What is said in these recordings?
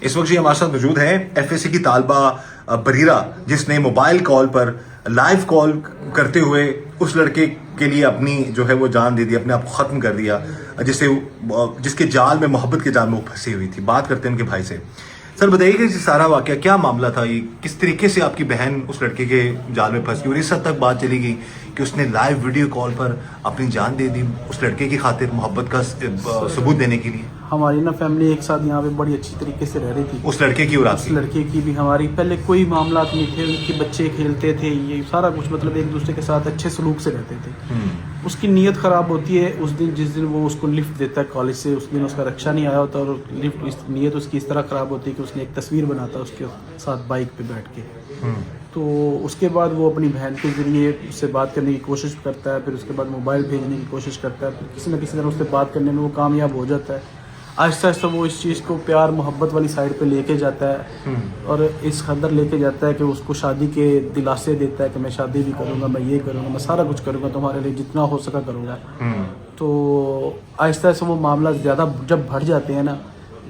اس وقت ہمارے ساتھ موجود ہیں ایف ایس سی کی طالبہ بریرہ، جس نے موبائل کال پر لائیو کال کرتے ہوئے اس لڑکے کے لیے اپنی جو ہے وہ جان دے دی، اپنے آپ کو ختم کر دیا، جس کے جال میں، محبت کے جال میں وہ پھنسی ہوئی تھی. بات کرتے ہیں ان کے بھائی سے. سر بتائیے کہ یہ سارا واقعہ کیا معاملہ تھا، یہ کس طریقے سے آپ کی بہن اس لڑکے کے جال میں پھنس گئی، اور اس حد تک بات چلی گئی کہ اس نے لائیو ویڈیو کال پر اپنی جان دے دی اس لڑکے کی خاطر، محبت کا ثبوت دینے کے لیے. ہماری نا فیملی ایک ساتھ یہاں پہ بڑی اچھی طریقے سے رہ رہی تھی. اس لڑکے کی اور آپ اس کی؟ لڑکے کی بھی ہماری پہلے کوئی معاملات نہیں تھے، ان کے بچے کھیلتے تھے، یہ سارا کچھ مطلب ایک دوسرے کے ساتھ اچھے سلوک سے رہتے تھے. اس کی نیت خراب ہوتی ہے اس دن، جس دن وہ اس کو لفٹ دیتا ہے کالج سے، اس دن اس کا رکشا نہیں آیا ہوتا، اور لفٹ نیت اس کی اس طرح خراب ہوتی ہے کہ اس نے ایک تصویر بناتا ہے اس کے ساتھ بائک پہ بیٹھ کے. تو اس کے بعد وہ اپنی بہن کے ذریعے اس سے بات کرنے کی کوشش کرتا ہے، پھر اس کے بعد موبائل بھیجنے کی کوشش کرتا ہے، پھر کسی نہ کسی طرح اس سے بات کرنے میں وہ کامیاب ہو جاتا ہے. آہستہ آہستہ وہ اس چیز کو پیار محبت والی سائڈ پہ لے کے جاتا ہے، اور اس قدر لے کے جاتا ہے کہ اس کو شادی کے دلاسے دیتا ہے کہ میں شادی بھی کروں گا، میں یہ کروں گا، میں سارا کچھ کروں گا، تمہارے لیے جتنا ہو سکا کروں گا. تو آہستہ آہستہ وہ معاملہ زیادہ جب بڑھ جاتے ہیں نا،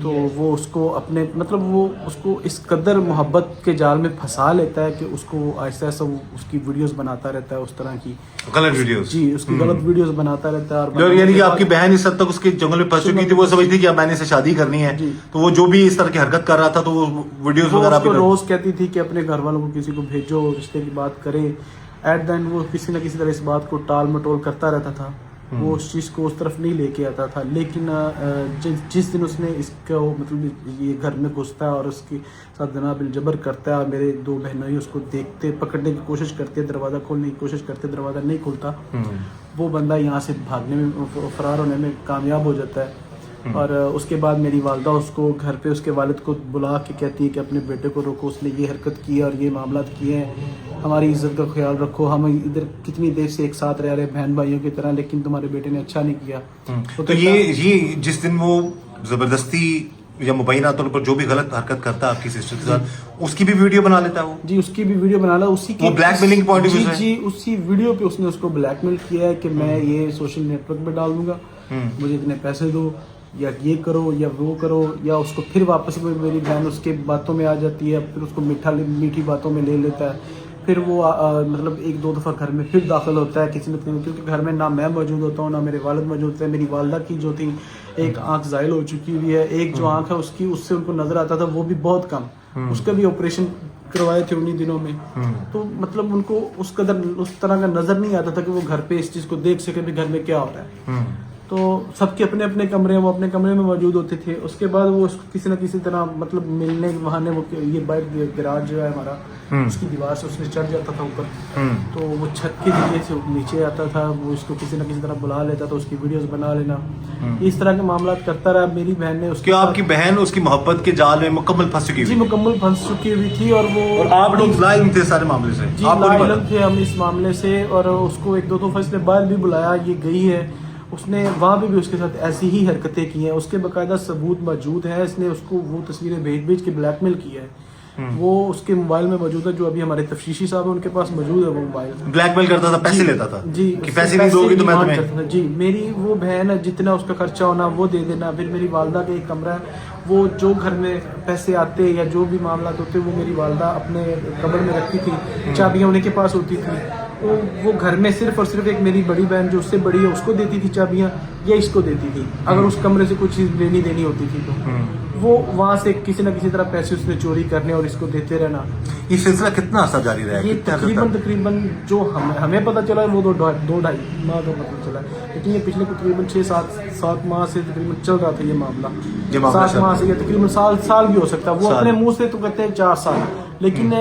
تو وہ اس کو اپنے مطلب وہ اس کو اس قدر محبت کے جال میں پھنسا لیتا ہے کہ اس کو آہستہ آہستہ وہ اس کی ویڈیوز بناتا رہتا ہے، اس طرح کی غلط ویڈیوز. جی اس کی غلط ویڈیوز بناتا رہتا ہے. اور یعنی کہ آپ کی بہن اس حد تک اس کے جنگل میں پھنس چکی تھی، وہ سمجھتی کہ اب میں نے اسے شادی کرنی ہے، تو وہ جو بھی اس طرح کی حرکت کر رہا تھا تو وہ ویڈیوز وغیرہ بھی روز کہتی تھی کہ اپنے گھر والوں کو کسی کو بھیجو، رشتے کی بات کرے. ایٹ دا اینڈ وہ کسی نہ کسی طرح اس بات کو ٹال مٹول کرتا رہتا تھا، وہ اس چیز کو اس طرف نہیں لے کے آتا تھا. لیکن جس دن اس نے اس کو مطلب یہ گھر میں گھستا ہے اور اس کے ساتھ جناب الجبر کرتا ہے، اور میرے دو بہنوئی اس کو دیکھتے پکڑنے کی کوشش کرتے، دروازہ کھولنے کی کوشش کرتے، دروازہ نہیں کھلتا، وہ بندہ یہاں سے بھاگنے میں، فرار ہونے میں کامیاب ہو جاتا ہے. اور اس کے بعد میری والدہ اس کو گھر پہ اس کے والد کو بلا کے کہتی ہے کہ اپنے بیٹے کو روکو، اس نے یہ حرکت کی اور یہ معاملات کیے ہیں، ہماری عزت کا خیال رکھو، ہم ادھر کتنی دیر سے ایک ساتھ رہ رہے بہن بھائیوں کی طرح، لیکن تمہارے بیٹے نے اچھا نہیں کیا. تو یہ جس دن وہ زبردستی یا مبینہ طور پر جو بھی غلط حرکت کرتا ہے آپ کی سسٹر کے ساتھ، اس کی بھی ویڈیو بنا لیتا ہے وہ؟ جی اس کی بھی ویڈیو بنا لا، اسی کی blackmailing point of view سے. جی اسی ویڈیو پہ اس نے اس کو بلیک میل کیا ہے کہ میں یہ سوشل نیٹ ورک پہ ڈال دوں گا، مجھے اتنے پیسے دو، یا یہ کرو یا وہ کرو. یا اس کو پھر واپس میری بہن اس کے باتوں میں آ جاتی ہے، پھر اس کو میٹھی باتوں میں لے لیتا ہے. پھر وہ مطلب ایک دو دفعہ گھر میں پھر داخل ہوتا ہے کسی نہ کسی، کیونکہ گھر میں نہ میں موجود ہوتا ہوں نہ میرے والد موجود ہوتے ہیں. میری والدہ کی جو تھی ایک آنکھ زائل ہو چکی ہوئی ہے، ایک جو آنکھ ہے اس کی، اس سے ان کو نظر آتا تھا وہ بھی بہت کم، اس کا بھی آپریشن کروائے تھے انہی دنوں میں. تو مطلب ان کو اس قدر اس طرح کا نظر نہیں آتا تھا کہ وہ گھر پہ اس چیز کو دیکھ سکے کہ گھر میں کیا ہو رہا ہے. تو سب کے اپنے اپنے کمرے ہیں، وہ اپنے کمرے میں موجود ہوتے تھے. اس کے بعد وہ کسی نہ کسی طرح مطلب ملنے کے بہانے وہ یہ بائک گراج جو ہے ہمارا، اس کی دیوار سے اس نے چڑھ جاتا تھا اوپر، تو وہ چھت کے ذریعے سے نیچے آتا تھا، وہ اس کو کسی نہ کسی طرح بلا لیتا تھا، اس کی ویڈیوز بنا لینا، اس طرح کے معاملات کرتا رہا. میری بہن نے اس آپ کی بہن اس کی محبت کے جال میں مکمل پھنس چکی جی مکمل پھنس چکی ہوئی تھی، اور وہ اور آپ لوگ لا علم تھے سارے معاملے سے؟ جی لا علم تھے ہم اس معاملے سے. اور اس کو ایک دو دفعہ اس نے باہر بھی بلایا، یہ گئی ہے، اس نے وہاں پہ بھی اس کے ساتھ ایسی ہی حرکتیں کی ہیں. اس کے باقاعدہ ثبوت موجود ہے، اس نے اس کو وہ تصویریں بھیج کے بلیک میل کی ہے. وہ اس کے موبائل میں موجود ہے، جو ابھی ہمارے تفتیشی صاحب ہیں ان کے پاس موجود ہے وہ موبائل. بلیک میل کرتا تھا، پیسے لیتا تھا جی کہ پیسے نہیں دو گی تو میں تمہیں. جی میری وہ بہن ہے، جتنا اس کا خرچہ ہونا وہ دے دینا. پھر میری والدہ کا ایک کمرہ ہے، وہ جو گھر میں پیسے آتے یا جو بھی معاملات ہوتے وہ میری والدہ اپنے کمرے میں رکھتی تھی، چابیاں انہیں کے پاس ہوتی تھی. وہ گھر میں صرف اور صرف ایک میری بڑی بہن جو اس سے بڑی ہے اس کو دیتی تھی چابیاں، یا اس کو دیتی تھی اگر اس کمرے سے کوئی چیز لینی دینی ہوتی تھی تو. وہ وہاں سے کسی نہ کسی طرح پیسے اس نے چوری کرنے اور اس کو دیتے رہنا. یہ سلسلہ کتنا عرصہ جاری رہا؟ یہ تقریباً جو ہمیں پتہ چلا ہے وہ دو ڈھائی ماہ کا پتہ چلا ہے، لیکن یہ پچھلے تقریباً 6-7 ماہ سے تقریباً چل رہا تھا یہ معاملہ. 7 ماہ سے، یا تقریباً سال بھی ہو سکتا ہے. وہ اپنے منہ سے تو کہتے ہیں 4 سال، لیکن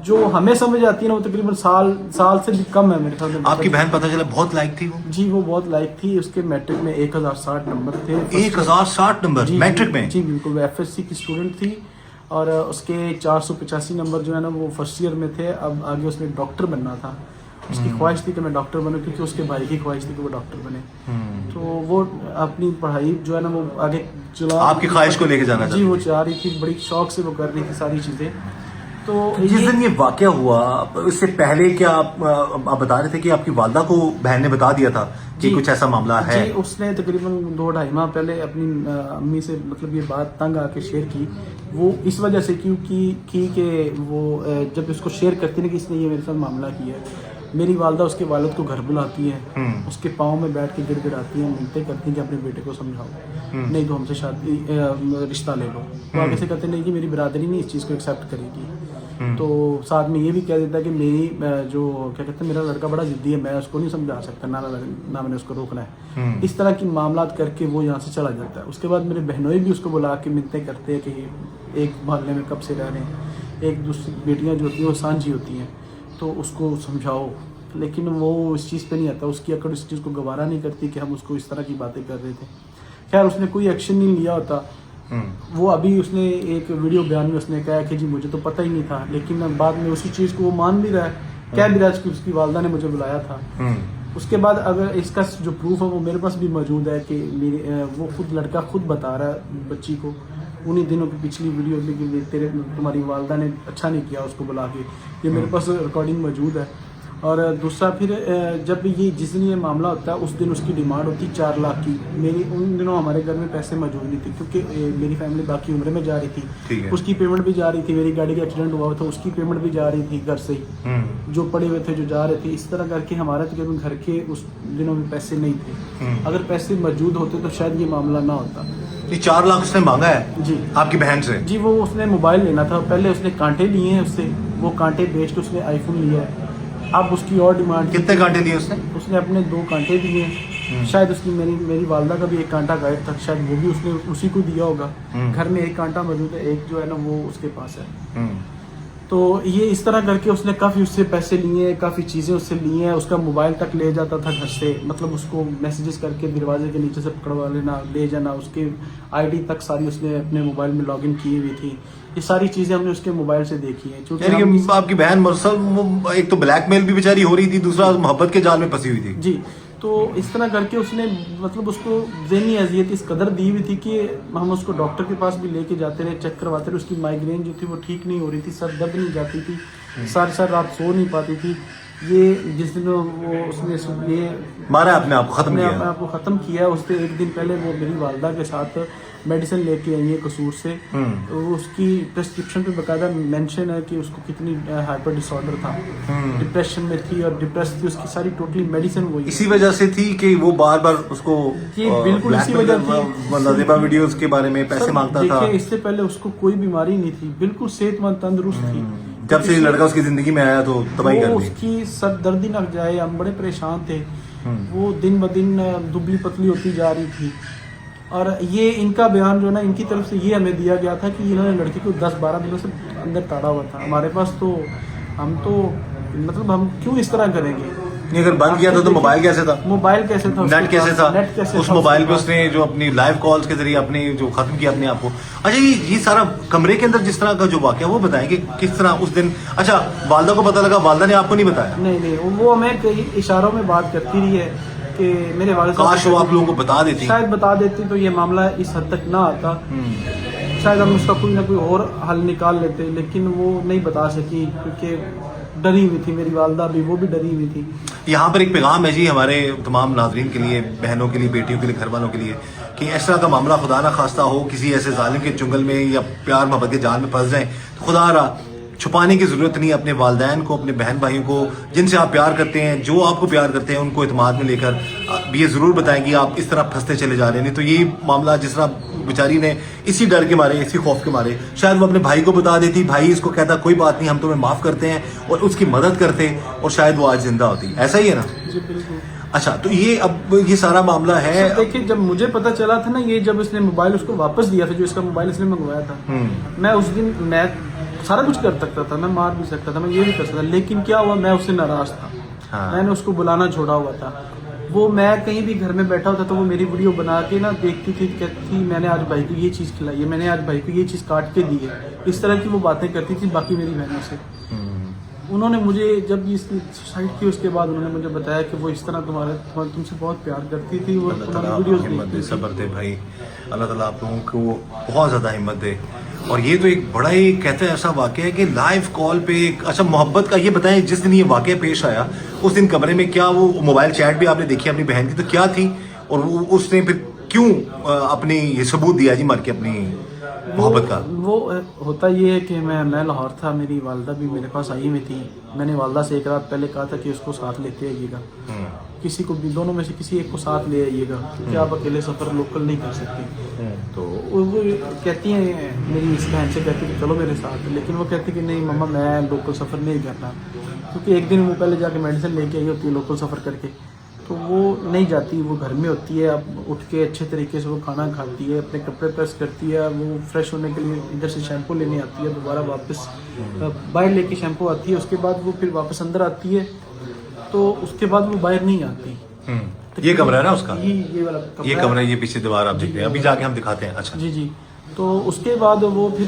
جو ہمیں سمجھ آتی ہے نا وہ تقریباً سال سے بھی کم ہے میرے خیال میں. آپ کی بہن پتہ چلا بہت لائق تھی وہ؟ جی وہ بہت لائق تھی. اس کے میٹرک میں 1060 نمبر تھے. 1060 نمبر میٹرک میں؟ جی بالکل، وہ ایف ایس سی کی اسٹوڈنٹ تھی، اور اس کے 485 نمبر جو ہے نا وہ فرسٹ ایئر میں تھے. اب آگے اس نے ڈاکٹر بننا تھا، اس کی خواہش تھی کہ میں ڈاکٹر بنوں، کیونکہ اس کے بھائی کی خواہش تھی کہ وہ ڈاکٹر بنے. تو وہ اپنی پڑھائی جو ہے نا وہ آگے چلا، آپ کی خواہش کو لے کے جانا جی وہ چاہ رہی تھی، بڑی شوق سے وہ کر رہی تھی ساری چیزیں. تو جس دن یہ واقعہ ہوا اس سے پہلے کیا آپ بتا رہے تھے کہ آپ کی والدہ کو بہن نے بتا دیا تھا کہ کچھ ایسا معاملہ ہے؟ جی، اس نے تقریباً 2-2.5 ماہ پہلے اپنی امی سے مطلب یہ بات تنگ آ کے شیئر کی. وہ اس وجہ سے کیوں کی کہ وہ جب اس کو شیئر کرتی نا کہ اس نے یہ میرے ساتھ معاملہ کیا ہے، میری والدہ اس کے والد کو گھر بلاتی ہے، اس کے پاؤں میں بیٹھ کے گڑ گڑاتی ہیں، منتیں کرتی ہیں کہ اپنے بیٹے کو سمجھاؤ، نہیں تو ہم سے شادی رشتہ لے لو. وہ آگے سے کہتے نہیں کہ میری برادری نہیں اس چیز کو ایکسیپٹ کرے گی. تو ساتھ میں یہ بھی کہہ دیتا ہے کہ میری جو کیا کہتے ہیں میرا لڑکا بڑا ضدی ہے، میں اس کو نہیں سمجھا سکتا، نہ میں نے اس کو روکنا ہے. اس طرح کی معاملات کر کے وہ یہاں سے چلا جاتا ہے. اس کے بعد میرے بہنوئی بھی اس کو بلا کے منتیں کرتے ہیں کہ ایک محلے میں کب سے رہ رہے ہیں، ایک دوسری بیٹیاں جو ہوتی ہیں وہ سانجھی ہوتی ہیں تو اس کو سمجھاؤ. لیکن وہ اس چیز پہ نہیں آتا، اس کی عقل اس چیز کو گوارا نہیں کرتی کہ ہم اس کو اس طرح کی باتیں کر رہے تھے. خیر اس نے کوئی ایکشن نہیں لیا ہوتا. وہ ابھی اس نے ایک ویڈیو بیان میں اس نے کہا کہ جی مجھے تو پتہ ہی نہیں تھا، لیکن بعد میں اسی چیز کو وہ مان بھی رہا ہے، کہہ بھی رہا ہے کہ اس کی والدہ نے مجھے بلایا تھا. اس کے بعد اگر اس کا جو پروف ہے وہ میرے پاس بھی موجود ہے کہ وہ خود لڑکا خود بتا رہا ہے بچی کو انہی دنوں کی پچھلی ویڈیو میں کہ تمہاری والدہ نے اچھا نہیں کیا اس کو بلا کے. یہ میرے پاس ریکارڈنگ موجود ہے. اور دوسرا پھر جب یہ جس دن یہ معاملہ ہوتا ہے اس دن اس کی ڈیمانڈ ہوتی 4 لاکھ کی. میری ان دنوں ہمارے گھر میں پیسے موجود نہیں تھے کیونکہ میری فیملی باقی عمرے میں جا رہی تھی، اس کی پیمنٹ بھی جا رہی تھی. میری گاڑی کا ایکسیڈنٹ ہوا تھا، اس کی پیمنٹ بھی جا رہی تھی گھر سے ہی، جو پڑے ہوئے تھے جو جا رہے تھے. اس طرح کر کے ہمارے تقریباً گھر کے اس دنوں میں پیسے نہیں تھے. اگر پیسے موجود ہوتے تو شاید یہ معاملہ نہ ہوتا. یہ 4 لاکھ اس نے مانگا ہے جی آپ کی بہن سے؟ جی، وہ اس نے موبائل لینا تھا. پہلے اس نے کانٹے لیے ہیں اس سے، وہ کانٹے بیچ کے اس نے آئی فون لیا ہے. اب اس کی اور ڈیمانڈ. کتنے کانٹے لیے اس نے؟ اس نے اپنے 2 کانٹے دیے. شاید اس کی میری والدہ کا بھی ایک کانٹا غائب تھا، شاید وہ بھی اس نے اسی کو دیا ہوگا. گھر میں ایک کانٹا موجود ہے، ایک جو ہے نا وہ اس کے پاس ہے. تو یہ اس طرح کر کے اس نے کافی اس سے پیسے لیے ہیں، کافی چیزیں اس سے لی ہیں. اس کا موبائل تک لے جاتا تھا گھر سے، مطلب اس کو میسیجز کر کے دروازے کے نیچے سے پکڑوا لینا، لے جانا. اس کے آئی ڈی تک ساری اس نے اپنے موبائل میں لاگ ان کی ہوئی تھی. یہ ساری چیزیں ہم نے اس کے موبائل سے دیکھی ہیں. یعنی کہ آپ کی بہن مرسل ایک تو بلیک میل بھی بیچاری ہو رہی تھی، دوسرا محبت کے جال میں پھنسی ہوئی تھی. جی، تو اس طرح کر کے اس نے مطلب اس کو ذہنی اذیت اس قدر دی ہوئی تھی کہ ہم اس کو ڈاکٹر کے پاس بھی لے کے جاتے رہے، چیک کرواتے رہے. اس کی مائیگرین جو تھی وہ ٹھیک نہیں ہو رہی تھی، سر درد نہیں جاتی تھی، ساری رات سو نہیں پاتی تھی. یہ جس دن وہ اس نے یہ مارا اپنے آپ کو ختم کیا، اپنے آپ کو ختم کیا. اس سے ایک دن پہلے وہ میری والدہ کے ساتھ میڈیسن لے کے آئی ہے قصور سے. اس کی پرسکرپشن پہ باقاعدہ مینشن ہے کہ اس کو کتنی ہائپر ڈس آرڈر تھا، ڈپریشن میں تھی اور ڈپریس تھی. اس کی ساری ٹوٹلی میڈیسن وہی اسی وجہ سے تھی کہ وہ بار بار اس کو بالکل اسی وجہ ملازمہ ویڈیوز کے بارے میں پیسے مانگتا تھا. دیکھیں اس سے پہلے اس کو کوئی بیماری نہیں تھی، بالکل صحت مند تندرست تھی. جب سے یہ لڑکا اس کی زندگی میں آیا تو تباہی کر دی. اس کی سر دردی نہ جائے، ہم بڑے پریشان تھے. وہ دن بدن دبلی پتلی ہوتی جا رہی تھی. اور یہ ان کا بیان جو نا ان کی طرف سے یہ ہمیں دیا گیا تھا کہ انہوں نے لڑکی کو 10-12 دنوں سے اندر تاڑا ہوا تھا. ہمارے پاس تو ہم تو مطلب ہم کیوں اس طرح کریں گے. اگر بند کیا تھا تو موبائل کیسے تھا؟ موبائل کیسے تھا؟ نیٹ کیسے تھا؟ نیٹ کیسے اس موبائل پہ اس نے جو اپنی لائیو کالز کے ذریعے اپنے جو ختم کیا اپنے آپ کو. اچھا یہ سارا کمرے کے اندر جس طرح کا جو واقعہ وہ بتائیں کہ کس طرح اس دن. اچھا والدہ کو پتہ لگا، والدہ نے آپ کو نہیں بتایا؟ نہیں، وہ ہمیں کئی اشاروں میں بات کرتی رہی ہے کہ میرے والد صاحب کاش وہ آپ لوگوں کو بتا دیتی، شاید بتا دیتی تو یہ معاملہ اس حد تک نہ آتا. شاید ہم اس کا کوئی نہ کوئی اور حل نکال لیتے، لیکن وہ نہیں بتا سکی کیونکہ ڈری ہوئی تھی میری والدہ بھی، وہ بھی ڈری ہوئی تھی. یہاں پر ایک پیغام ہے جی ہمارے تمام ناظرین کے لیے، بہنوں کے لیے، بیٹیوں کے لیے، گھر والوں کے لیے، کہ اس طرح کا معاملہ خدا نہ خواستہ ہو کسی ایسے ظالم کے چنگل میں یا پیار محبت کے جال میں پھنس جائیں تو خدا را چھپانے کی ضرورت نہیں. اپنے والدین کو، اپنے بہن بھائیوں کو جن سے آپ پیار کرتے ہیں، جو آپ کو پیار کرتے ہیں، ان کو اعتماد میں لے کر یہ ضرور بتائیں کہ آپ اس طرح پھنستے چلے جا رہے ہیں. نہیں تو یہ معاملہ جس طرح بیچاری نے اسی ڈر کے مارے، اسی خوف کے مارے شاید وہ اپنے بھائی کو بتا دیتی، بھائی اس کو کہتا کوئی بات نہیں ہم تمہیں معاف کرتے ہیں اور اس کی مدد کرتے اور شاید وہ آج زندہ ہوتی. ایسا ہی ہے نا؟ جی بالکل. اچھا تو یہ اب یہ سارا معاملہ ہے. دیکھیں جب مجھے پتا چلا تھا نا، یہ جب اس نے موبائل اس کو واپس دیا تھا، جو اس کا موبائل اس نے منگوایا تھا، میں اس دن میں سارا کچھ کر سکتا تھا، میں مار بھی سکتا تھا، میں یہ بھی کر سکتا تھا، لیکن کیا ہوا میں اس سے ناراض تھا. میں نے اس کو بلانا چھوڑا ہوا تھا. وہ میں کہیں بھی گھر میں بیٹھا ہوتا تو وہ میری ویڈیو بنا کے نا دیکھتی تھی، کہتی تھی میں نے آج بھائی کو یہ چیز کھلائی ہے، میں نے آج بھائی کو یہ چیز کاٹ کے دی ہے. اس طرح کی وہ باتیں کرتی تھی باقی میری بہنوں سے. انہوں نے مجھے جب اس کی سوسائڈ کی اس کے بعد انہوں نے مجھے بتایا کہ وہ اس طرح تم سے بہت پیار کرتی تھی. وہ اللہ تعالیٰ ہمت دے، صبر دے بھائی. اللہ تعالیٰ آپ لوگوں کو بہت زیادہ ہمت دے. اور یہ تو ایک بڑا ہی کہتے ہیں ایسا واقعہ ہے کہ لائیو کال پہ اچھا محبت کا یہ بتائیں جس دن یہ واقعہ پیش آیا اس دن کمرے میں کیا وہ موبائل چیٹ بھی آپ نے دیکھی اپنی بہن کی تو کیا تھی اور اس نے پھر کیوں اپنی یہ ثبوت دیا جی مر کے اپنی محبت کا؟ وہ ہوتا یہ ہے کہ میں لاہور تھا, میری والدہ بھی میرے پاس آئی ہوئی تھی. میں نے والدہ سے ایک رات پہلے کہا تھا کہ اس کو ساتھ لیتے آئیے گا, کسی کو بھی دونوں میں سے کسی ایک کو ساتھ لے آئیے گا کیونکہ آپ اکیلے سفر لوکل نہیں کر سکتے. تو وہ کہتی ہیں میری اس بہن سے کہتی کہ چلو میرے ساتھ, لیکن وہ کہتی کہ نہیں مما میں لوکل سفر نہیں کرنا, کیونکہ ایک دن وہ پہلے جا کے میڈیسن لے کے آئی ہوتی ہے لوکل سفر کر کے, تو وہ نہیں جاتی, وہ گھر میں ہوتی ہے. اب اٹھ کے اچھے طریقے سے وہ کھانا کھاتی ہے, اپنے کپڑے پریس کرتی ہے, وہ فریش ہونے کے لیے ادھر سے شیمپو لینے آتی ہے, دوبارہ واپس باہر لے کے شیمپو آتی ہے, اس کے بعد وہ پھر واپس اندر آتی ہے. تو اس کے بعد وہ باہر نہیں آتی. یہ کمرہ ہے نا اس کا, یہ والا یہ کمرہ, یہ پیچھے دیوار آپ دیکھتے ہیں, ابھی جا کے ہم دکھاتے ہیں. اچھا جی جی. تو اس کے بعد وہ پھر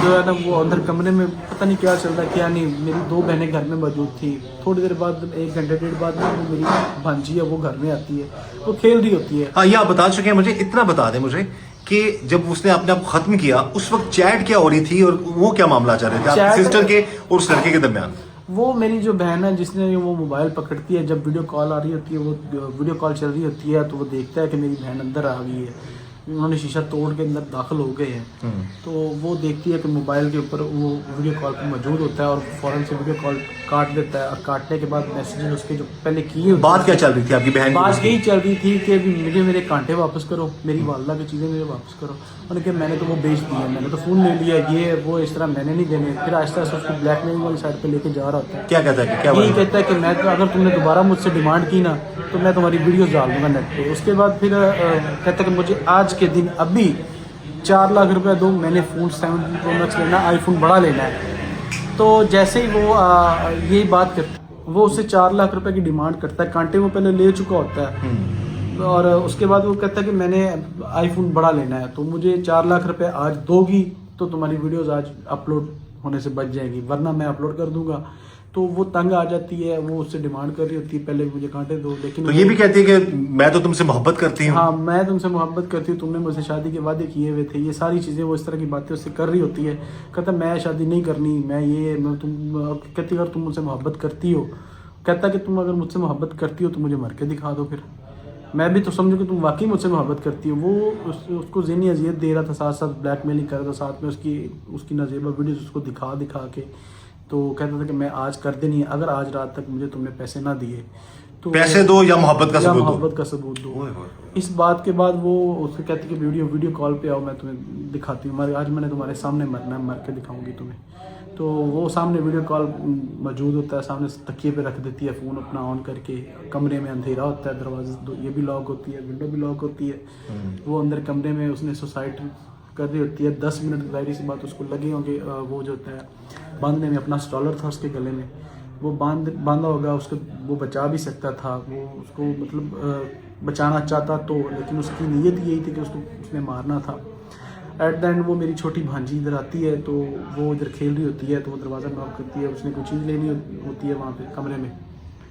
جو ہے نا وہ اندر کمرے میں پتہ نہیں کیا چل رہا ہے کیا نہیں. میری 2 بہنیں گھر میں موجود تھیں. تھوڑی دیر بعد 1 گھنٹے 1.5 بعد وہ میری بھانجی ہے وہ گھر میں آتی ہے, وہ کھیل رہی ہوتی ہے. ہاں یہ آپ بتا چکے ہیں مجھے, اتنا بتا دیں مجھے کہ جب اس نے اپنے آپ کو ختم کیا اس وقت چیٹ کیا ہو رہی تھی اور وہ کیا معاملہ چل رہے تھے آپ سسٹر کے اور اس لڑکے کے درمیان؟ وہ میری جو بہن ہے جس نے وہ موبائل پکڑتی ہے, جب ویڈیو کال آ رہی ہوتی ہے, وہ ویڈیو کال چل رہی ہوتی ہے, تو وہ دیکھتا ہے کہ میری بہن اندر آ گئی ہے, انہوں نے شیشہ توڑ کے اندر داخل ہو گئے ہیں. تو وہ دیکھتی ہے کہ موبائل کے اوپر وہ ویڈیو کال پہ موجود ہوتا ہے اور فوراً سے ویڈیو کال کاٹ دیتا ہے, اور کاٹنے کے بعد میسیجز اس کے جو پہلے کیے ہوتے بات کیا چل رہی تھی آپ کی بہن کی؟ بات یہی چل رہی تھی کہ مجھے میرے کانٹے واپس کرو, میری والدہ کی چیزیں میرے واپس کرو. انہوں نے کہا میں نے تو وہ بیچ دی ہے, میں نے تو فون لے لیا, یہ وہ اس طرح میں نے نہیں دینے. پھر آہستہ آہستہ اس کو بلیک میل والی سائڈ پہ لے کے جا رہا ہوتا ہے. کیا کہتا ہے, کیا یہی کہتا ہے کہ میں اگر تم نے دوبارہ مجھ سے ڈیمانڈ کی نا تو میں تمہاری ویڈیوز ڈال دوں گا نیٹ پہ. اس کے بعد پھر کہتا ہے کہ مجھے آج کے دن ابھی 4 لاکھ روپے دو, میں نے فون 17 Pro Max لینا, آئی فون بڑا لینا ہے. تو جیسے ہی وہ یہی بات کرتا ہے, وہ اسے 4 لاکھ روپے کی ڈیمانڈ کرتا ہے. کانٹے وہ پہلے لے چکا ہوتا ہے, اور اس کے بعد وہ کہتا ہے کہ میں نے آئی فون بڑا لینا ہے, تو مجھے 4 لاکھ روپے آج دو گی تو تمہاری ویڈیوز آج اپلوڈ ہونے سے بچ جائیں گی, ورنہ میں اپلوڈ کر دوں گا. تو وہ تنگ آ جاتی ہے, وہ اس سے ڈیمانڈ کر رہی ہوتی ہے پہلے مجھے کانٹے دو, لیکن تو یہ بھی کہتی ہے کہ میں تو تم سے محبت کرتی ہوں. ہاں میں تم سے محبت کرتی ہوں, تم نے مجھ سے شادی کے وعدے کیے ہوئے تھے, یہ ساری چیزیں وہ اس طرح کی باتیں اس سے کر رہی ہوتی ہے. کہتا میں شادی نہیں کرنی, میں تم کہتی اگر تم مجھ سے محبت کرتی ہو, کہتا کہ تم اگر مجھ سے محبت کرتی ہو تو مجھے مر کے دکھا دو, پھر میں بھی تو سمجھوں کہ تم واقعی مجھ سے محبت کرتی ہو. وہ اس کو ذہنی اذیت دے رہا تھا, ساتھ ساتھ بلیک میلنگ کر رہا تھا, ساتھ میں اس کی نازیبہ ویڈیوز اس کو دکھا کے. تو کہتا تھا کہ میں آج کر دینی ہے, اگر آج رات تک مجھے تم نے پیسے نہ دیے تو پیسے دو یا محبت کا ثبوت دو. اس بات کے بعد وہ اس کو کہتی کہ ویڈیو کال پہ آؤ, میں تمہیں دکھاتی ہوں, آج میں نے تمہارے سامنے مرنا ہے, مر کے دکھاؤں گی تمہیں. تو وہ سامنے ویڈیو کال موجود ہوتا ہے, سامنے تکیے پہ رکھ دیتی ہے فون اپنا آن کر کے. کمرے میں اندھیرا ہوتا ہے, دروازے یہ بھی لاک ہوتی ہے, ونڈو بھی لاک ہوتی ہے. وہ اندر کمرے میں اس نے سوسائٹ کر رہی ہوتی ہے. 10 منٹ ظاہری سی بات اس کو لگے ہوں گے, وہ جو ہوتا ہے باندھنے میں, اپنا اسٹالر تھا اس کے گلے میں, وہ باندھا ہوگا, اس کو وہ بچا بھی سکتا تھا, وہ اس کو مطلب بچانا چاہتا تو, لیکن اس کی نیت یہی تھی کہ اس نے مارنا تھا. ایٹ دا اینڈ وہ میری چھوٹی بھانجی ادھر آتی ہے, تو وہ ادھر کھیل رہی ہوتی ہے, تو وہ دروازہ ناک کرتی ہے, اس نے کوئی چیز لینی ہوتی ہے وہاں پہ کمرے میں,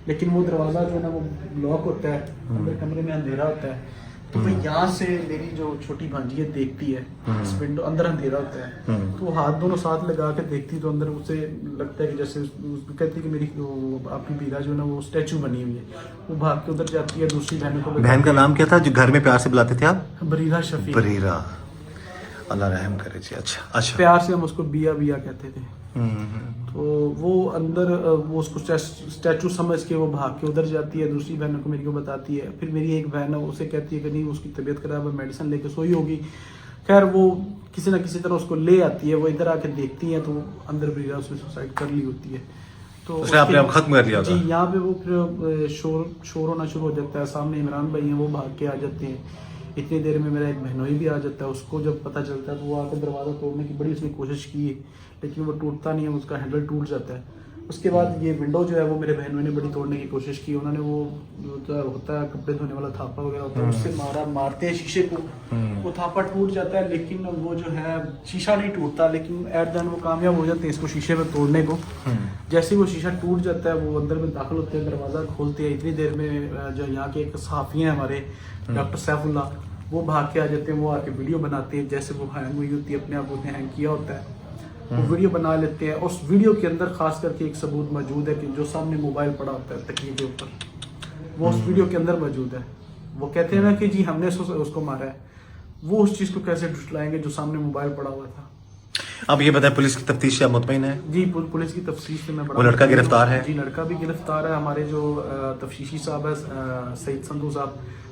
لیکن وہ دروازہ جو ہے نا وہ لاک ہوتا ہے, اندر کمرے میں اندھیرا ہوتا ہے. تو وہ یہاں سے میری جو چھوٹی بھانجی ہے دیکھتی ہے, اس ونڈو اندر اندھیرا ہوتا ہے, تو وہ ہاتھ دونوں ساتھ لگا کے دیکھتی, تو اندر اسے لگتا ہے کہ جیسے کہتی کہ میری آپ کی بیرا جو ہے نا وہ اسٹیچو بنی ہوئی ہے. وہ بھاگ کے ادھر جاتی ہے, دوسری بہنوں کو. بہن کا نام کیا تھا جو گھر میں پیار سے بلاتے تھے آپ؟ بریرہ شفیع. بریرہ, اللہ رحم کرے جی. اچھا پیار سے ہم اس کو بیا کہتے تھے. تو وہ اندر وہ اس کو اسٹیچو سمجھ کے وہ بھاگ کے ادھر جاتی ہے, دوسری بہنوں کو میری کو بتاتی ہے. پھر میری ایک بہن ہے, اسے کہتی ہے کہ نہیں اس کی طبیعت خراب ہے, میڈیسن لے کے سوئی ہوگی. خیر وہ کسی نہ کسی طرح اس کو لے آتی ہے, وہ ادھر آ کے دیکھتی ہیں تو اندر بریرہ اس نے سوسائڈ کر لی ہوتی ہے. تو اس نے اپنے آپ ختم کر لیا تھا. جی, یہاں پہ وہ پھر شور ہونا شروع ہو جاتا ہے. سامنے عمران بھائی ہیں, وہ بھاگ کے آ جاتے ہیں. اتنی دیر میں میرا ایک بہنوئی بھی آ جاتا ہے. اس کو جب پتہ چلتا ہے تو وہ آ کے دروازہ توڑنے کی بڑی اس نے کوشش کی, لیکن وہ ٹوٹتا نہیں ہے, اس کا ہینڈل ٹوٹ جاتا ہے. اس کے بعد یہ ونڈو جو ہے وہ میرے بہنوئی نے بڑی توڑنے کی کوشش کی. انہوں نے وہ جو ہوتا ہے کپڑے دھونے والا تھاپا وغیرہ ہوتا ہے, اس سے مارتے ہیں شیشے کو, وہ تھاپا ٹوٹ جاتا ہے, لیکن وہ جو ہے شیشہ نہیں ٹوٹتا, لیکن ایٹ دین وہ کامیاب ہو جاتے ہیں اس کو شیشے میں توڑنے کو. جیسے وہ شیشہ ٹوٹ جاتا ہے, وہ اندر میں داخل ہوتے ہیں, دروازہ کھولتے ہیں. اتنی دیر میں جو یہاں کے ایک صحافی ہیں ہمارے ڈاکٹر سیف اللہ, وہ بھاگ کے آ جاتے ہیں, وہ آ کے ویڈیو بناتے ہیں, جیسے وہ ہینگ ہوئی ہوتی ہے, اپنے آپ ہوتے ہیں ہینگ کیا ہوتا ہے, وہ ویڈیو بنا لیتے ہیں. اس ویڈیو کے اندر خاص کر کے ایک ثبوت موجود ہے کہ جو سامنے موبائل پڑا ہوتا ہے تکیے کے اوپر, وہ اس ویڈیو کے اندر موجود ہے. وہ کہتے ہیں نا کہ جی ہم نے اس کو مارا ہے, وہ اس چیز کو کیسے جھٹلائیں گے جو سامنے موبائل پڑا ہوا تھا. اب یہ بتائیں پولیس کی تفتیش سے آپ مطمئن ہیں؟ جی پولیس کی تفتیش سے میں بڑا وہ لڑکا گرفتار ہے؟ جی لڑکا بھی گرفتار ہے. ہمارے جو تفتیشی صاحب ہے سعید سندھو صاحب,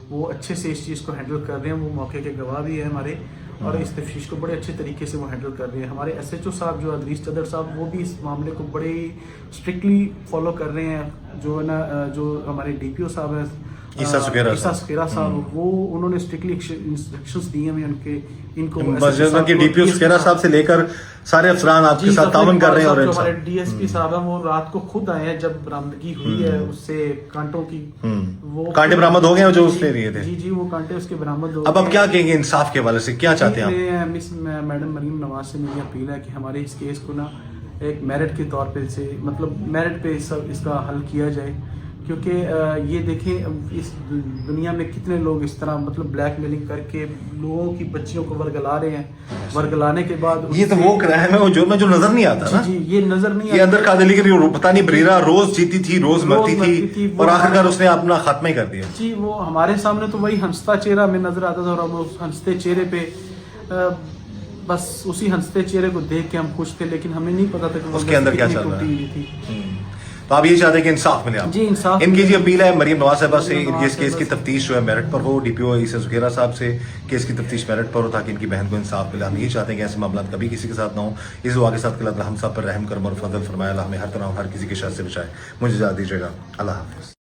وہ اچھے سے اس چیز کو ہینڈل کر رہے ہیں. وہ موقع کے گواہ بھی ہیں ہمارے, اور اس تفتیش کو بڑے اچھے طریقے سے وہ ہینڈل کر رہے ہیں. ہمارے ایس ایچ او صاحب جو ادریس چدر صاحب, وہ بھی اس معاملے کو بڑے اسٹرکٹلی فالو کر رہے ہیں. جو ہے نا جو ہمارے ڈی پی او صاحب ہیں عیسیٰ سکیرا صاحب, وہ انہوں نے اسٹرکٹلی انسٹرکشنز دیے ہیں ان کو ڈی پی او سکیرا صاحب سے لے کر سارے افسران آپ کے ساتھ تعاون کر رہے ہیں. اور جو ہمارے ڈی ایس پی صاحب ہیں وہ رات کو خود آئے ہیں جب برآمدگی ہوئی ہے اس سے کانٹوں کی, وہ کانٹے برآمد ہو گئے جو اس نے لیے تھے. جی وہ کانٹے اس کے برآمد ہو اب آپ کیا کہیں گے انصاف کے حوالے سے, کیا چاہتے ہیں آپ؟ مس میڈم مریم نواز سے میری اپیل ہے کہ ہمارے اس کیس کو نا ایک میرٹ کے طور پہ سے مطلب میرٹ پہ اس کا حل کیا جائے, کیونکہ یہ دیکھیں اس دنیا میں کتنے لوگ اس طرح مطلب بلیک میلنگ کر کے لوگوں کی بچیوں کو ورگلا رہے ہیں. ورگلانے کے بعد یہ تو وہ کرائم ہے جو نظر نہیں آتا نا. جی یہ نظر نہیں آتا. یہ اندر قادلی کی پتہ نہیں بریرا روز جیتی تھی روز مرتی تھی اور آخرکار اس نے اپنا خاتمہ ہی کر دیا. جی وہ ہمارے سامنے تو وہی ہنستا چہرہ ہمیں نظر آتا تھا, اور ہم اس ہنستے چہرے پہ بس اسی ہنستے چہرے کو دیکھ کے ہم خوش تھے, لیکن ہمیں نہیں پتا تھا کہ اس کے اندر کیا چل رہا ہے. تو آپ یہ چاہتے ہیں کہ انصاف ملے آپ؟ جی انصاف. ان کی جی اپیل ہے مریم نواز صاحبہ سے اس کیس کی تفتیش جو ہے میرٹ پر ہو, ڈی پی او عیسیٰ سکیرا صاحب سے کیس کی تفتیش میرٹ پر ہو تاکہ ان کی بہن کو انصاف ملے. ہم یہی چاہتے ہیں کہ ایسے معاملات کبھی کسی کے ساتھ نہ ہوں. اس دعا کے ساتھ کہ اللہ ہم سب پر رحم کرم اور فضل فرمائے, اللہ ہمیں ہر طرح ہر کسی کے شر سے بچائے. مجھے اجازت دیجیے گا, اللہ حافظ.